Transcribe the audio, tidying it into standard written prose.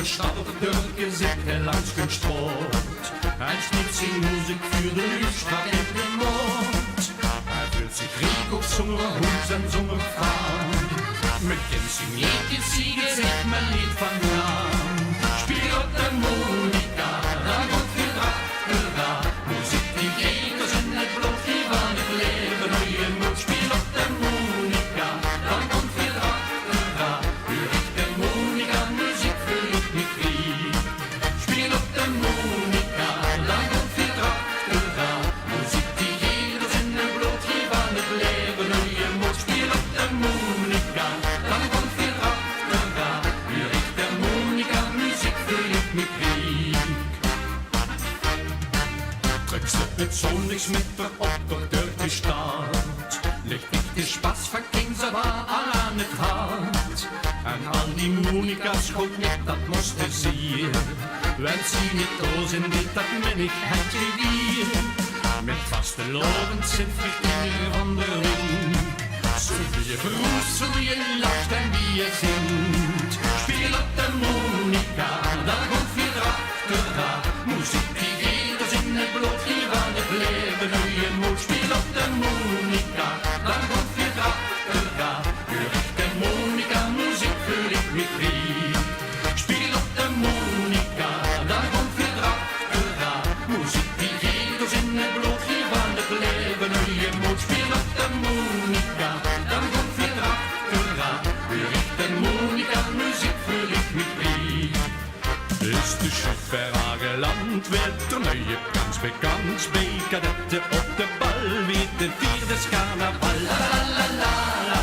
der Stadt durchgesägt, er langs den Strot. Ein Schnitzchen Musik für den Lichtschlag in den Mond. Er fühlt sich Rico Zunge, Hund sein Zunge fahren. Mit dem signiert die Siege, singt mein Lied von Namen. Spiel auf der Monika, da kommt viel Drachen da. Musik, die Jäger sind nicht bloß, die war nicht leben, neue Mut. Spiel auf der Monika, da kommt viel Drachen da. Hör ich der Monika, Musik fühl ich mich Krieg. Spiel auf der Monika, da kommt viel Drachen da. Musik, die Jäger sind nicht bloß, die war nicht leben, neue Mut. Spiel auf der Monika, da kommt viel Drachen da. Hör ich der Monika, Musik fühl ich mich Krieg. Trägst du mit so nichts mit op door die Stadt. Ligt ik de Spaß verging, ze war alle nicht hart. En al die Monikas goed niet, dat moesten sie. Wenn sie nicht da sind, dat men ik het gewier. Mit vaste loven sind Flüchtlinge van der Wind. So wie ihr Gruß, so wie ihr lacht en wie ihr singt. Spiel op der Monika, da kommt viel Drachen da. Musik, die jeder singt, nicht bloß, die war nicht leben, neue Mut. Spiel op der Monika, da kommt viel Drachen da. Hör ich der Monika, Musik fühl ich mich Krieg. Spiel op der Monika, da kommt viel Drachen da. Musik, die jeder singt, nicht bloß, die war nicht leben, neue Mut. Spiel op der Monika, da kommt viel Drachen da. Hör ich der Monika, Musik fühl ich mich Krieg. Ist de Schiffer geland, werd de neue ganz bekannt. Bij kadetten op de bal, weer de vierde carnaval. La la la la la.